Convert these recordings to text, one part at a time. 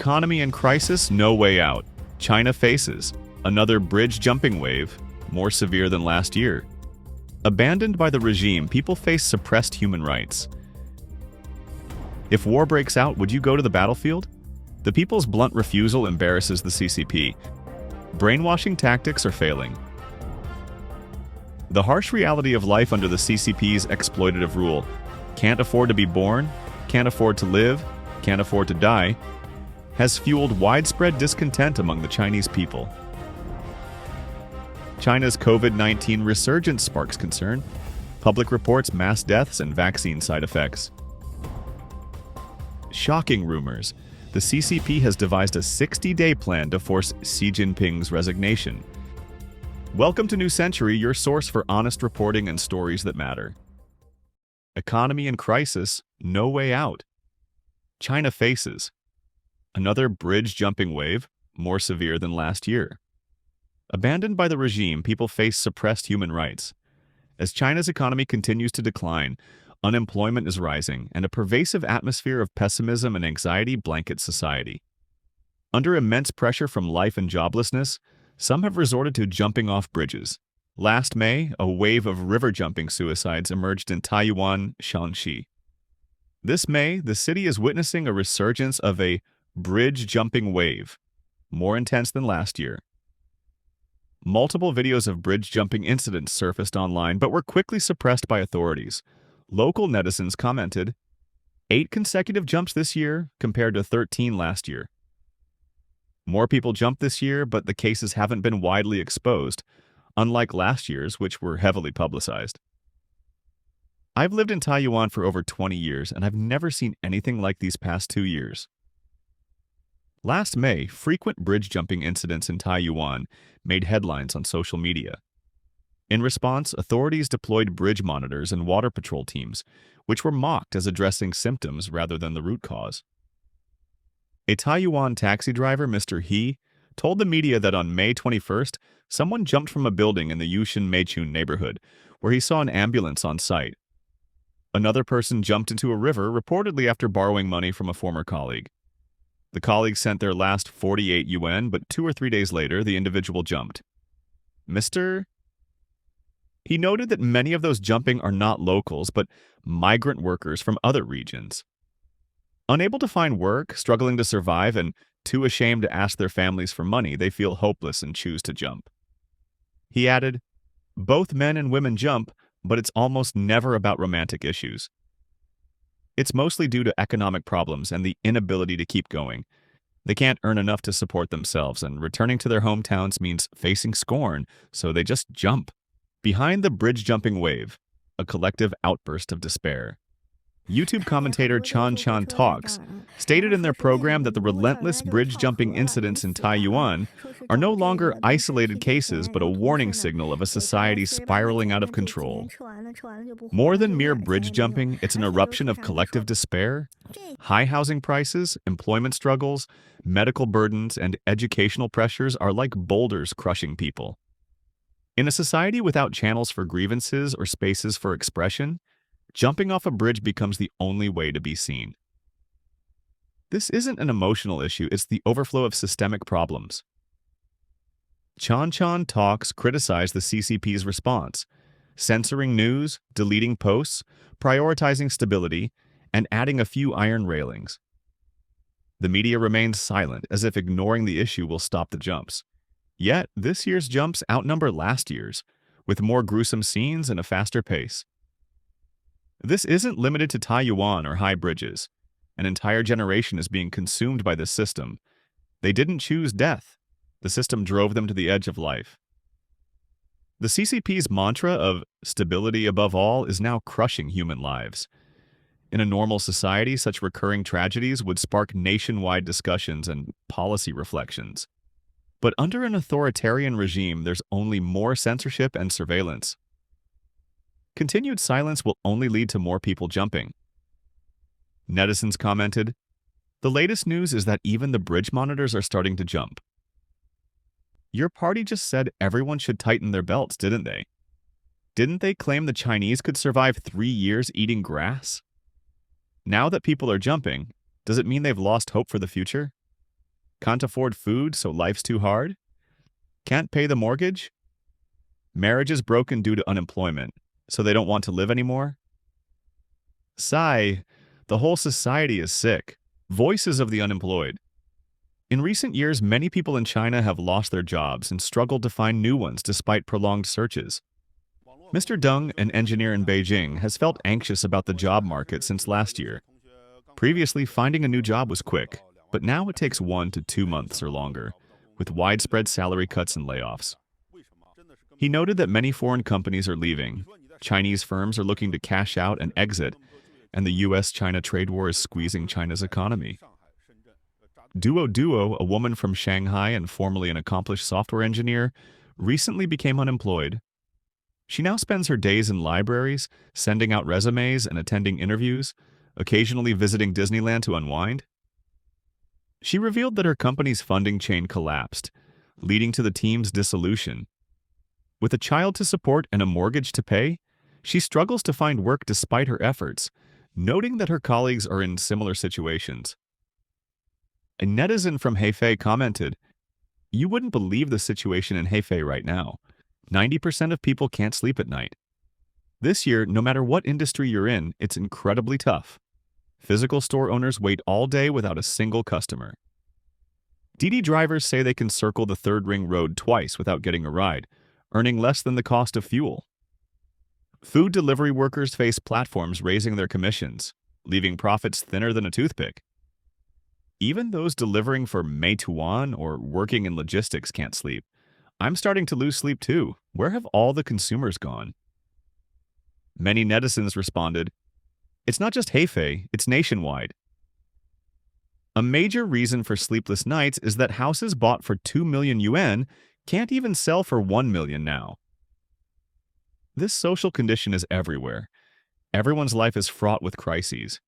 Economy in crisis, no way out. China faces another bridge jumping wave, more severe than last year. Abandoned by the regime, people face suppressed human rights. If war breaks out, would you go to the battlefield? The people's blunt refusal embarrasses the CCP. Brainwashing tactics are failing. The harsh reality of life under the CCP's exploitative rule. Can't afford to be born, can't afford to live, can't afford to die, has fueled widespread discontent among the Chinese people. China's COVID-19 resurgence sparks concern. Public reports mass deaths and vaccine side effects. Shocking rumors. The CCP has devised a 60-day plan to force Xi Jinping's resignation. Welcome to New Century, your source for honest reporting and stories that matter. Economy in crisis, no way out. China faces another bridge-jumping wave, more severe than last year. Abandoned by the regime, people face suppressed human rights. As China's economy continues to decline, unemployment is rising, and a pervasive atmosphere of pessimism and anxiety blankets society. Under immense pressure from life and joblessness, some have resorted to jumping off bridges. Last May, a wave of river-jumping suicides emerged in Taiyuan, Shanxi. This May, the city is witnessing a resurgence of a bridge-jumping wave, more intense than last year. Multiple videos of bridge-jumping incidents surfaced online but were quickly suppressed by authorities. Local netizens commented, 8 consecutive jumps this year compared to 13 last year. More people jumped this year, but the cases haven't been widely exposed, unlike last year's, which were heavily publicized. I've lived in Taiyuan for over 20 years, and I've never seen anything like these past 2 years. Last May, frequent bridge-jumping incidents in Taiyuan made headlines on social media. In response, authorities deployed bridge monitors and water patrol teams, which were mocked as addressing symptoms rather than the root cause. A Taiyuan taxi driver, Mr. He, told the media that on May 21st, someone jumped from a building in the Yushin Meichun neighborhood, where he saw an ambulance on site. Another person jumped into a river, reportedly after borrowing money from a former colleague. The colleague sent their last 48 yuan, but 2 or 3 days later, the individual jumped. He noted that many of those jumping are not locals, but migrant workers from other regions. Unable to find work, struggling to survive, and too ashamed to ask their families for money, they feel hopeless and choose to jump. He added, both men and women jump, but it's almost never about romantic issues. It's mostly due to economic problems and the inability to keep going. They can't earn enough to support themselves, and returning to their hometowns means facing scorn, so they just jump. Behind the bridge-jumping wave, a collective outburst of despair. YouTube commentator Chan Talks stated in their program that the relentless bridge-jumping incidents in Taiyuan are no longer isolated cases but a warning signal of a society spiraling out of control. More than mere bridge-jumping, it's an eruption of collective despair. High housing prices, employment struggles, medical burdens, and educational pressures are like boulders crushing people. In a society without channels for grievances or spaces for expression, jumping off a bridge becomes the only way to be seen. This isn't an emotional issue, it's the overflow of systemic problems. Chan Talks criticized the CCP's response, censoring news, deleting posts, prioritizing stability, and adding a few iron railings. The media remains silent, as if ignoring the issue will stop the jumps. Yet, this year's jumps outnumber last year's, with more gruesome scenes and a faster pace. This isn't limited to Taiyuan or high bridges. An entire generation is being consumed by this system. They didn't choose death. The system drove them to the edge of life. The CCP's mantra of stability above all is now crushing human lives. In a normal society, such recurring tragedies would spark nationwide discussions and policy reflections. But under an authoritarian regime, there's only more censorship and surveillance. Continued silence will only lead to more people jumping. Netizens commented, the latest news is that even the bridge monitors are starting to jump. Your party just said everyone should tighten their belts, didn't they? Didn't they claim the Chinese could survive 3 years eating grass? Now that people are jumping, does it mean they've lost hope for the future? Can't afford food, so life's too hard? Can't pay the mortgage? Marriage is broken due to unemployment, so they don't want to live anymore? Sigh, the whole society is sick. Voices of the unemployed. In recent years, many people in China have lost their jobs and struggled to find new ones despite prolonged searches. Mr. Deng, an engineer in Beijing, has felt anxious about the job market since last year. Previously, finding a new job was quick, but now it takes 1 to 2 months or longer, with widespread salary cuts and layoffs. He noted that many foreign companies are leaving, Chinese firms are looking to cash out and exit, and the US-China trade war is squeezing China's economy. Duo, a woman from Shanghai and formerly an accomplished software engineer, recently became unemployed. She now spends her days in libraries, sending out resumes and attending interviews, occasionally visiting Disneyland to unwind. She revealed that her company's funding chain collapsed, leading to the team's dissolution. With a child to support and a mortgage to pay, she struggles to find work despite her efforts, noting that her colleagues are in similar situations. A netizen from Hefei commented, "You wouldn't believe the situation in Hefei right now. 90% of people can't sleep at night. This year, no matter what industry you're in, it's incredibly tough. Physical store owners wait all day without a single customer. Didi drivers say they can circle the third ring road twice without getting a ride, earning less than the cost of fuel. Food delivery workers face platforms raising their commissions, leaving profits thinner than a toothpick. Even those delivering for Meituan or working in logistics can't sleep. I'm starting to lose sleep too. Where have all the consumers gone?" Many netizens responded, "It's not just Hefei, it's nationwide." A major reason for sleepless nights is that houses bought for 2 million yuan can't even sell for 1 million now. This social condition is everywhere. Everyone's life is fraught with crises.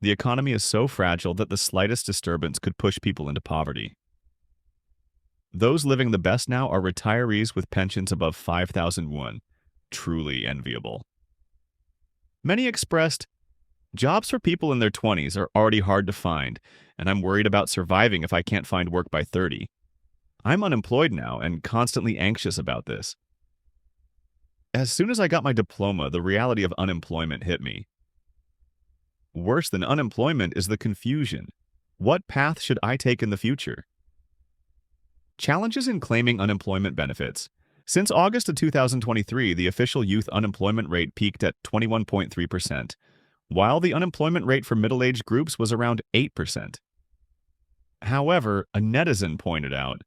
The economy is so fragile that the slightest disturbance could push people into poverty. Those living the best now are retirees with pensions above 5,000 won. Truly enviable. Many expressed, "Jobs for people in their 20s are already hard to find, and I'm worried about surviving if I can't find work by 30. I'm unemployed now and constantly anxious about this. As soon as I got my diploma, the reality of unemployment hit me. Worse than unemployment is the confusion. What path should I take in the future?" Challenges in claiming unemployment benefits. Since August of 2023, the official youth unemployment rate peaked at 21.3%, while the unemployment rate for middle-aged groups was around 8%. However, a netizen pointed out,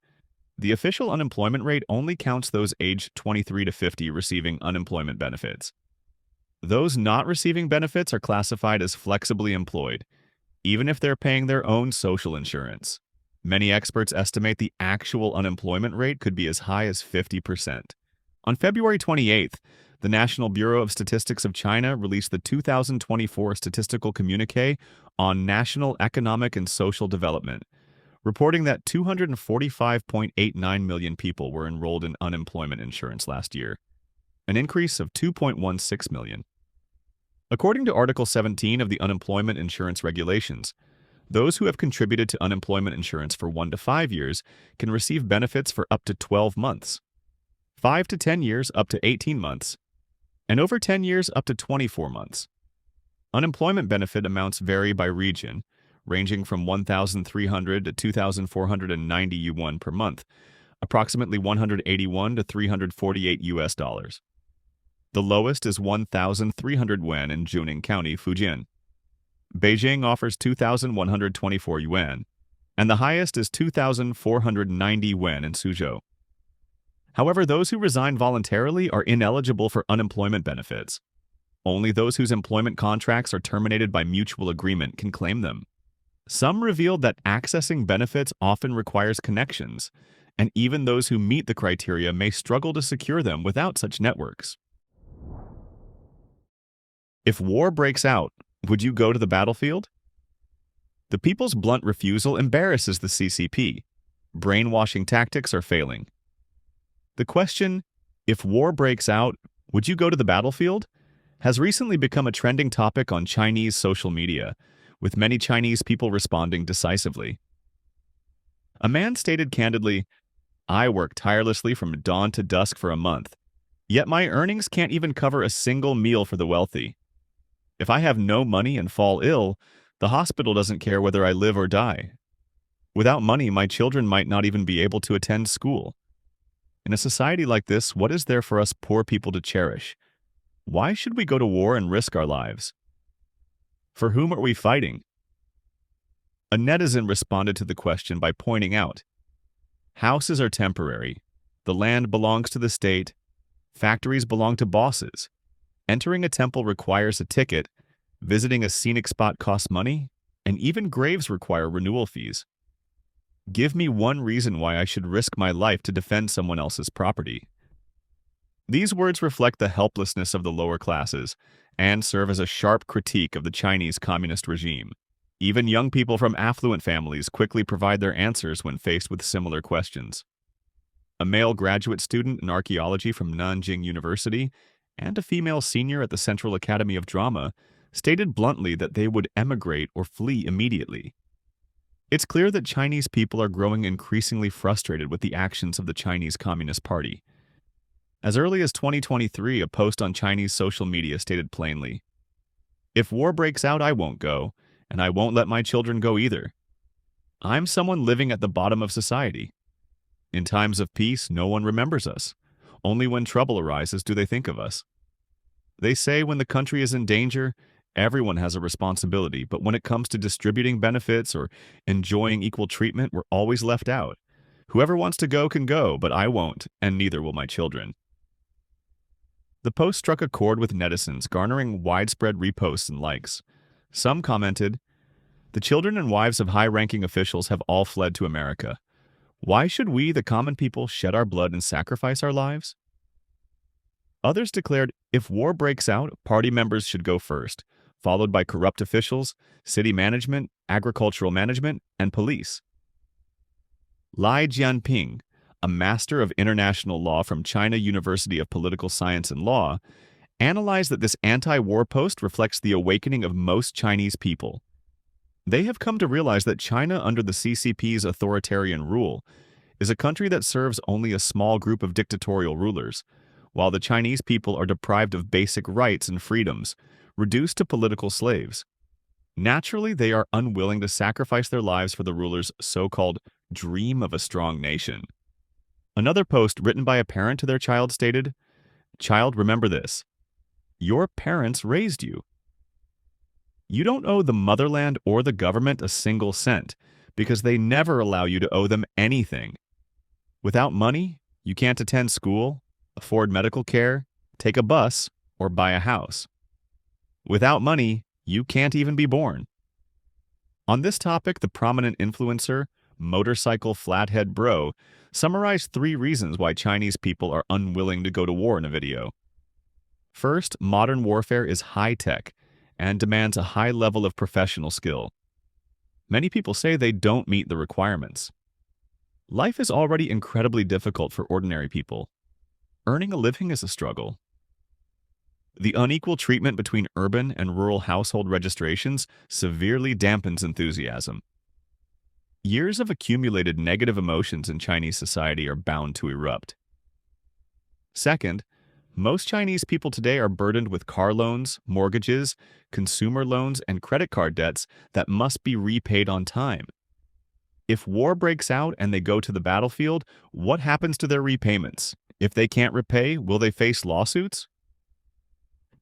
the official unemployment rate only counts those aged 23 to 50 receiving unemployment benefits. Those not receiving benefits are classified as flexibly employed, even if they're paying their own social insurance. Many experts estimate the actual unemployment rate could be as high as 50%. On February 28th, the National Bureau of Statistics of China released the 2024 Statistical Communiqué on National Economic and Social Development, reporting that 245.89 million people were enrolled in unemployment insurance last year, an increase of 2.16 million. According to Article 17 of the Unemployment Insurance Regulations, those who have contributed to unemployment insurance for 1 to 5 years can receive benefits for up to 12 months, 5 to 10 years up to 18 months, and over 10 years up to 24 months. Unemployment benefit amounts vary by region, ranging from 1,300 to 2,490 yuan per month, approximately 181 to 348 US dollars. The lowest is 1,300 yuan in Juning County, Fujian. Beijing offers 2,124 yuan, and the highest is 2,490 yuan in Suzhou. However, those who resign voluntarily are ineligible for unemployment benefits. Only those whose employment contracts are terminated by mutual agreement can claim them. Some revealed that accessing benefits often requires connections, and even those who meet the criteria may struggle to secure them without such networks. If war breaks out, would you go to the battlefield? The people's blunt refusal embarrasses the CCP. Brainwashing tactics are failing. The question, if war breaks out, would you go to the battlefield, has recently become a trending topic on Chinese social media, with many Chinese people responding decisively. A man stated candidly, "I work tirelessly from dawn to dusk for a month, yet my earnings can't even cover a single meal for the wealthy. If I have no money and fall ill, the hospital doesn't care whether I live or die. Without money, my children might not even be able to attend school. In a society like this, what is there for us poor people to cherish? Why should we go to war and risk our lives? For whom are we fighting?" A netizen responded to the question by pointing out, "Houses are temporary. The land belongs to the state. Factories belong to bosses. Entering a temple requires a ticket. Visiting a scenic spot costs money. And even graves require renewal fees. Give me one reason why I should risk my life to defend someone else's property." These words reflect the helplessness of the lower classes and serve as a sharp critique of the Chinese communist regime. Even young people from affluent families quickly provide their answers when faced with similar questions. A male graduate student in archaeology from Nanjing University and a female senior at the Central Academy of Drama stated bluntly that they would emigrate or flee immediately. It's clear that Chinese people are growing increasingly frustrated with the actions of the Chinese Communist Party. As early as 2023, a post on Chinese social media stated plainly, "If war breaks out, I won't go, and I won't let my children go either. I'm someone living at the bottom of society. In times of peace, no one remembers us. Only when trouble arises do they think of us. They say when the country is in danger, everyone has a responsibility, but when it comes to distributing benefits or enjoying equal treatment, we're always left out. Whoever wants to go can go, but I won't, and neither will my children." The post struck a chord with netizens, garnering widespread reposts and likes. Some commented, "The children and wives of high-ranking officials have all fled to America. Why should we, the common people, shed our blood and sacrifice our lives?" Others declared, "If war breaks out, party members should go first, followed by corrupt officials, city management, agricultural management, and police." Xi Jinping, a master of international law from China University of Political Science and Law, analyzed that this anti-war post reflects the awakening of most Chinese people. They have come to realize that China under the CCP's authoritarian rule is a country that serves only a small group of dictatorial rulers, while the Chinese people are deprived of basic rights and freedoms, reduced to political slaves. Naturally, they are unwilling to sacrifice their lives for the ruler's so-called dream of a strong nation. Another post written by a parent to their child stated, "Child, remember this. Your parents raised you. You don't owe the motherland or the government a single cent because they never allow you to owe them anything. Without money, you can't attend school, afford medical care, take a bus, or buy a house. Without money, you can't even be born." On this topic, the prominent influencer, Motorcycle Flathead Bro, summarized 3 reasons why Chinese people are unwilling to go to war in a video. First, modern warfare is high-tech and demands a high level of professional skill. Many people say they don't meet the requirements. Life is already incredibly difficult for ordinary people. Earning a living is a struggle. The unequal treatment between urban and rural household registrations severely dampens enthusiasm. Years of accumulated negative emotions in Chinese society are bound to erupt. Second, most Chinese people today are burdened with car loans, mortgages, consumer loans, and credit card debts that must be repaid on time. If war breaks out and they go to the battlefield, what happens to their repayments? If they can't repay, will they face lawsuits?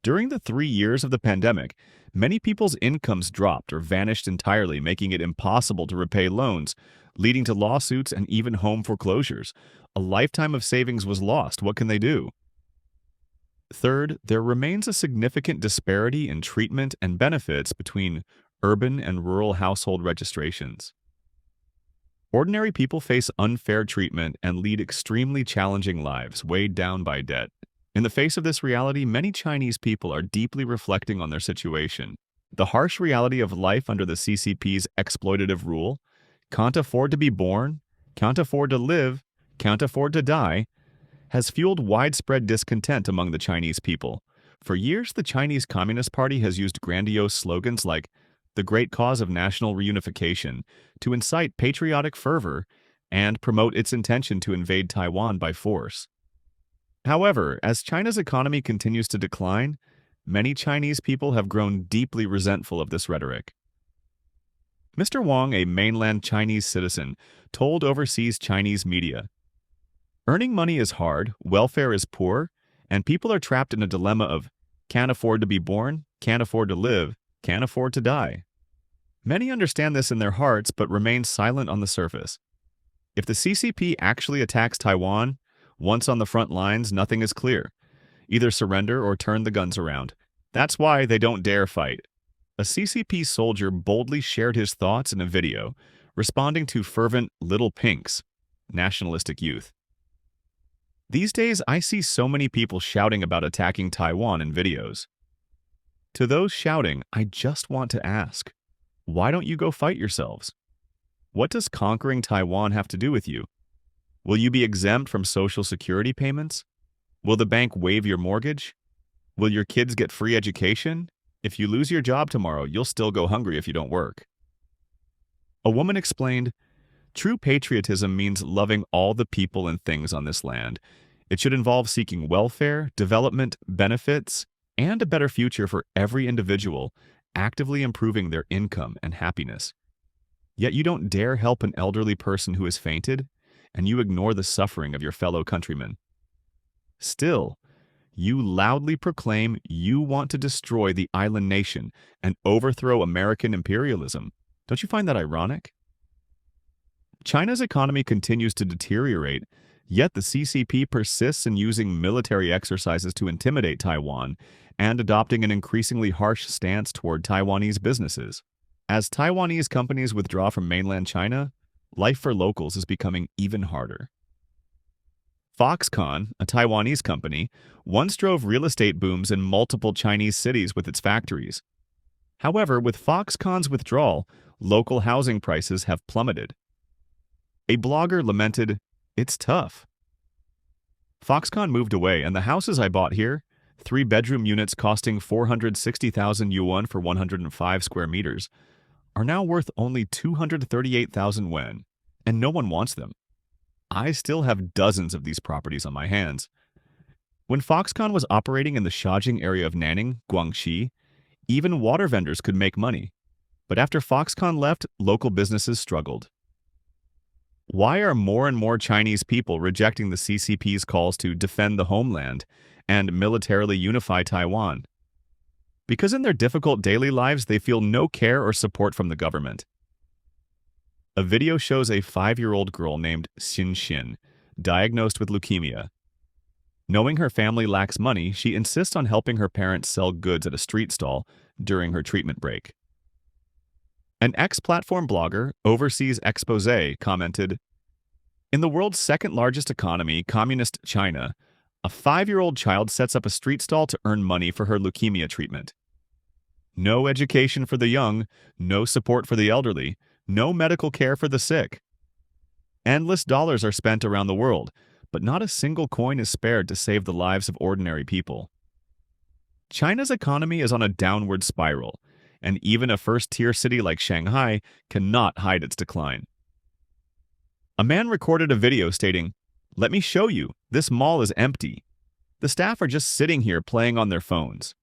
During the 3 years of the pandemic, many people's incomes dropped or vanished entirely, making it impossible to repay loans, leading to lawsuits and even home foreclosures. A lifetime of savings was lost. What can they do? Third, there remains a significant disparity in treatment and benefits between urban and rural household registrations. Ordinary people face unfair treatment and lead extremely challenging lives, weighed down by debt. In the face of this reality, many Chinese people are deeply reflecting on their situation. The harsh reality of life under the CCP's exploitative rule, can't afford to be born, can't afford to live, can't afford to die, has fueled widespread discontent among the Chinese people. For years, the Chinese Communist Party has used grandiose slogans like the great cause of national reunification to incite patriotic fervor and promote its intention to invade Taiwan by force. However, as China's economy continues to decline, many Chinese people have grown deeply resentful of this rhetoric. Mr. Wang, a mainland Chinese citizen, told overseas Chinese media, "Earning money is hard, welfare is poor, and people are trapped in a dilemma of can't afford to be born, can't afford to live, can't afford to die." Many understand this in their hearts but remain silent on the surface. If the CCP actually attacks Taiwan, once on the front lines, nothing is clear. Either surrender or turn the guns around. That's why they don't dare fight. A CCP soldier boldly shared his thoughts in a video, responding to fervent "little pinks" nationalistic youth. These days, I see so many people shouting about attacking Taiwan in videos. To those shouting, I just want to ask, why don't you go fight yourselves? What does conquering Taiwan have to do with you? Will you be exempt from Social Security payments? Will the bank waive your mortgage? Will your kids get free education? If you lose your job tomorrow, you'll still go hungry if you don't work. A woman explained, "True patriotism means loving all the people and things on this land. It should involve seeking welfare, development, benefits, and a better future for every individual, actively improving their income and happiness. Yet you don't dare help an elderly person who has fainted, and you ignore the suffering of your fellow countrymen. Still, you loudly proclaim you want to destroy the island nation and overthrow American imperialism. Don't you find that ironic?" China's economy continues to deteriorate, yet the CCP persists in using military exercises to intimidate Taiwan and adopting an increasingly harsh stance toward Taiwanese businesses. As Taiwanese companies withdraw from mainland China, life for locals is becoming even harder. Foxconn, a Taiwanese company, once drove real estate booms in multiple Chinese cities with its factories. However, with Foxconn's withdrawal, local housing prices have plummeted. A blogger lamented, "It's tough. Foxconn moved away, and the houses I bought here, 3-bedroom units costing 460,000 yuan for 105 square meters, are now worth only 238,000 yuan, and no one wants them. I still have dozens of these properties on my hands." When Foxconn was operating in the Shaojing area of Nanning, Guangxi, even water vendors could make money. But after Foxconn left, local businesses struggled. Why are more and more Chinese people rejecting the CCP's calls to defend the homeland and militarily unify Taiwan? Because in their difficult daily lives, they feel no care or support from the government. A video shows a 5-year-old girl named Xin Xin, diagnosed with leukemia. Knowing her family lacks money, she insists on helping her parents sell goods at a street stall during her treatment break. An ex-platform blogger, Overseas Expose, commented, "In the world's second-largest economy, Communist China, a 5-year-old child sets up a street stall to earn money for her leukemia treatment. No education for the young, no support for the elderly, no medical care for the sick. Endless dollars are spent around the world, but not a single coin is spared to save the lives of ordinary people." China's economy is on a downward spiral, and even a first-tier city like Shanghai cannot hide its decline. A man recorded a video stating, "Let me show you, this mall is empty. The staff are just sitting here playing on their phones.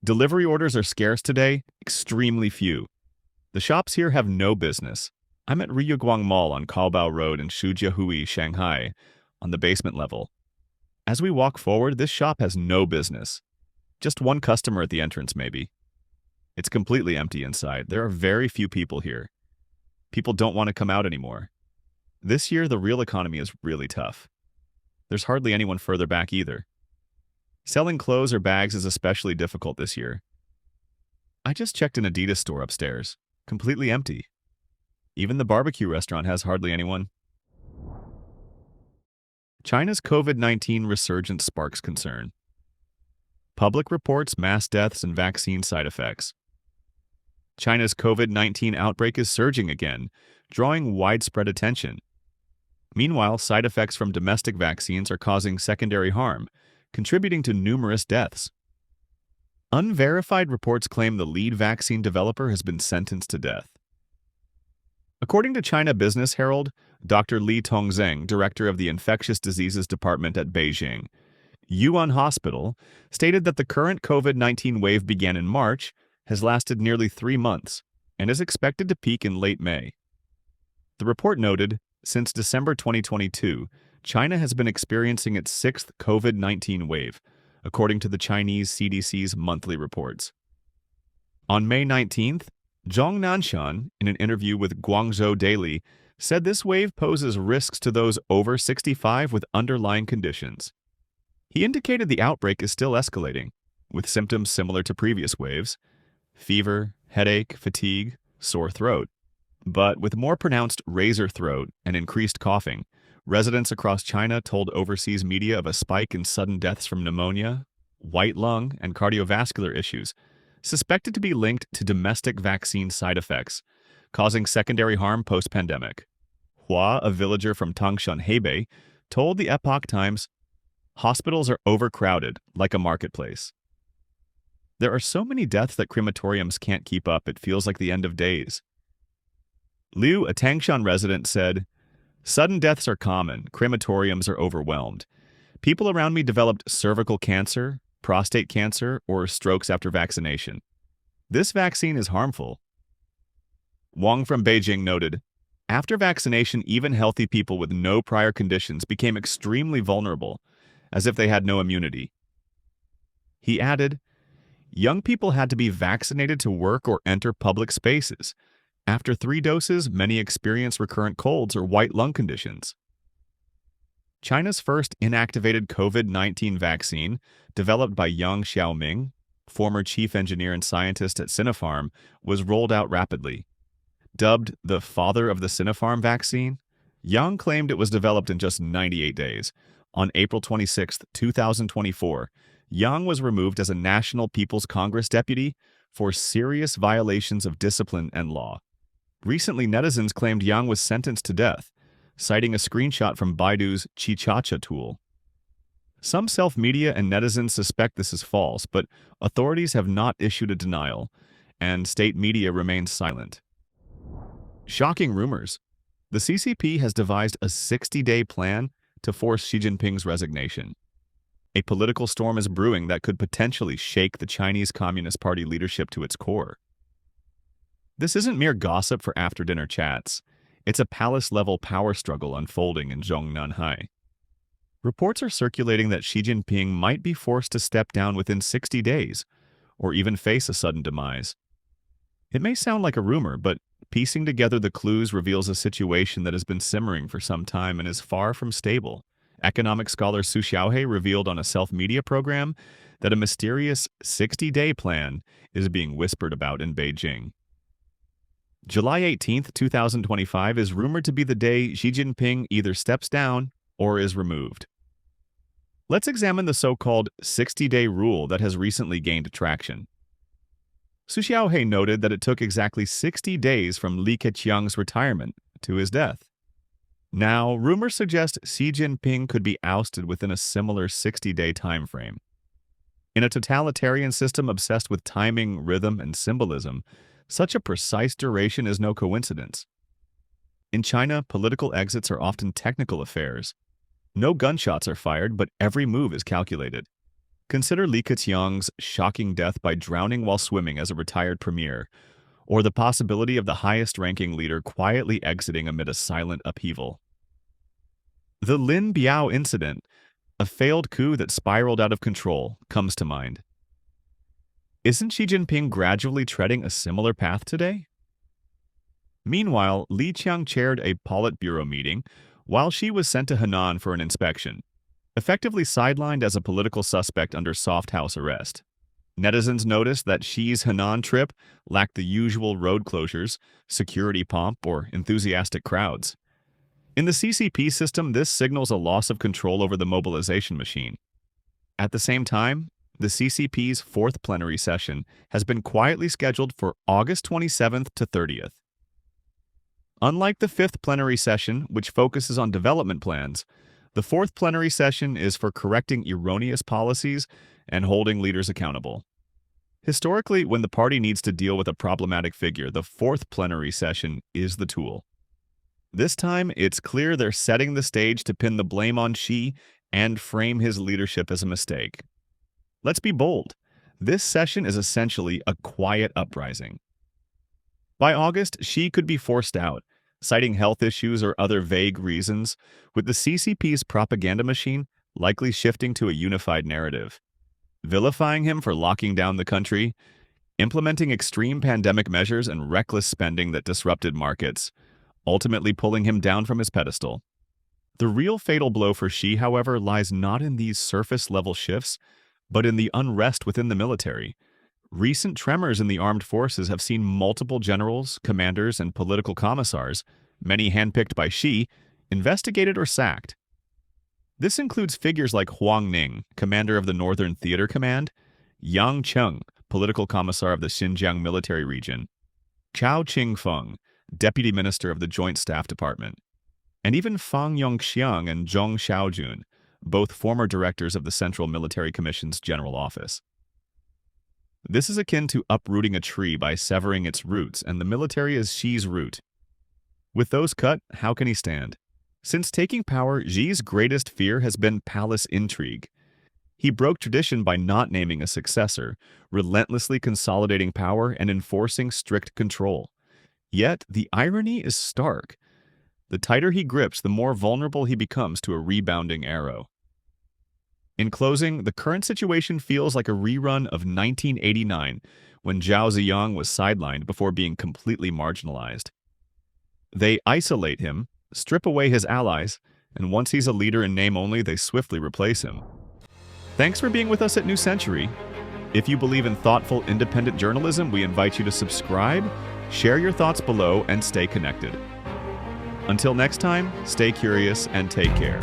Delivery orders are scarce today, extremely few. The shops here have no business. I'm at Ryuguang Mall on Kaobao Road in Shujiahui, Shanghai, on the basement level. As we walk forward, this shop has no business. Just one customer at the entrance, maybe. It's completely empty inside. There are very few people here. People don't want to come out anymore. This year, the real economy is really tough. There's hardly anyone further back either. Selling clothes or bags is especially difficult this year. I just checked an Adidas store upstairs. Completely empty. Even the barbecue restaurant has hardly anyone." China's COVID-19 resurgence sparks concern. Public reports mass deaths and vaccine side effects. China's COVID-19 outbreak is surging again, drawing widespread attention. Meanwhile, side effects from domestic vaccines are causing secondary harm, contributing to numerous deaths. Unverified reports claim the lead vaccine developer has been sentenced to death. According to China Business Herald, Dr. Li Tongzheng, director of the Infectious Diseases Department at Beijing, Yuan Hospital, stated that the current COVID-19 wave began in March, has lasted nearly 3 months, and is expected to peak in late May. The report noted, since December 2022, China has been experiencing its sixth COVID-19 wave, according to the Chinese CDC's monthly reports. On May 19th, Zhong Nanshan, in an interview with Guangzhou Daily, said this wave poses risks to those over 65 with underlying conditions. He indicated the outbreak is still escalating, with symptoms similar to previous waves: fever, headache, fatigue, sore throat. But with more pronounced razor throat and increased coughing, residents across China told overseas media of a spike in sudden deaths from pneumonia, white lung, and cardiovascular issues, suspected to be linked to domestic vaccine side effects, causing secondary harm post-pandemic. Hua, a villager from Tangshan, Hebei, told the Epoch Times, "Hospitals are overcrowded, like a marketplace. There are so many deaths that crematoriums can't keep up, it feels like the end of days." Liu, a Tangshan resident, said, "Sudden deaths are common, crematoriums are overwhelmed. People around me developed cervical cancer, prostate cancer, or strokes after vaccination. This vaccine is harmful." Wang from Beijing noted, "After vaccination, even healthy people with no prior conditions became extremely vulnerable, as if they had no immunity." He added, "Young people had to be vaccinated to work or enter public spaces. After 3 doses, many experience recurrent colds or white lung conditions." China's first inactivated COVID-19 vaccine, developed by Yang Xiaoming, former chief engineer and scientist at Sinopharm, was rolled out rapidly. Dubbed the father of the Sinopharm vaccine, Yang claimed it was developed in just 98 days. On April 26, 2024, Yang was removed as a National People's Congress deputy for serious violations of discipline and law. Recently, netizens claimed Yang was sentenced to death, citing a screenshot from Baidu's Chichacha tool. Some self-media and netizens suspect this is false, but authorities have not issued a denial, and state media remains silent. Shocking rumors. The CCP has devised a 60-day plan to force Xi Jinping's resignation. A political storm is brewing that could potentially shake the Chinese Communist Party leadership to its core. This isn't mere gossip for after-dinner chats. It's a palace-level power struggle unfolding in Zhongnanhai. Reports are circulating that Xi Jinping might be forced to step down within 60 days, or even face a sudden demise. It may sound like a rumor, but piecing together the clues reveals a situation that has been simmering for some time and is far from stable. Economic scholar Su Xiaohe revealed on a self-media program that a mysterious 60-day plan is being whispered about in Beijing. July 18, 2025 is rumored to be the day Xi Jinping either steps down or is removed. Let's examine the so-called 60-day rule that has recently gained traction. Su Xiaohe noted that it took exactly 60 days from Li Keqiang's retirement to his death. Now, rumors suggest Xi Jinping could be ousted within a similar 60-day time frame. In a totalitarian system obsessed with timing, rhythm, and symbolism, such a precise duration is no coincidence. In China, political exits are often technical affairs. No gunshots are fired, but every move is calculated. Consider Li Keqiang's shocking death by drowning while swimming as a retired premier, or the possibility of the highest-ranking leader quietly exiting amid a silent upheaval. The Lin Biao incident, a failed coup that spiraled out of control, comes to mind. Isn't Xi Jinping gradually treading a similar path today? Meanwhile, Li Qiang chaired a Politburo meeting while Xi was sent to Henan for an inspection, effectively sidelined as a political suspect under soft house arrest. Netizens noticed that Xi's Henan trip lacked the usual road closures, security pomp, or enthusiastic crowds. In the CCP system, this signals a loss of control over the mobilization machine. At the same time, the CCP's 4th plenary session has been quietly scheduled for August 27th to 30th. Unlike the 5th plenary session, which focuses on development plans, the 4th plenary session is for correcting erroneous policies and holding leaders accountable. Historically, when the party needs to deal with a problematic figure, the fourth plenary session is the tool. This time, it's clear they're setting the stage to pin the blame on Xi and frame his leadership as a mistake. Let's be bold. This session is essentially a quiet uprising. By August, Xi could be forced out, citing health issues or other vague reasons, with the CCP's propaganda machine likely shifting to a unified narrative, vilifying him for locking down the country, implementing extreme pandemic measures and reckless spending that disrupted markets, ultimately pulling him down from his pedestal. The real fatal blow for Xi, however, lies not in these surface-level shifts, but in the unrest within the military. Recent tremors in the armed forces have seen multiple generals, commanders, and political commissars, many handpicked by Xi, investigated or sacked. This includes figures like Huang Ning, commander of the Northern Theater Command, Yang Cheng, political commissar of the Xinjiang military region, Chao Ching-feng, deputy minister of the Joint Staff Department, and even Fang Yongxiang and Zhong Xiaojun, both former directors of the Central Military Commission's General Office. This is akin to uprooting a tree by severing its roots, and the military is Xi's root. With those cut, how can he stand? Since taking power, Xi's greatest fear has been palace intrigue. He broke tradition by not naming a successor, relentlessly consolidating power and enforcing strict control. Yet, the irony is stark. The tighter he grips, the more vulnerable he becomes to a rebounding arrow. In closing, the current situation feels like a rerun of 1989, when Zhao Ziyang was sidelined before being completely marginalized. They isolate him, strip away his allies, and once he's a leader in name only, they swiftly replace him. Thanks for being with us at New Century. If you believe in thoughtful, independent journalism, we invite you to subscribe, share your thoughts below, and stay connected. Until next time, stay curious and take care.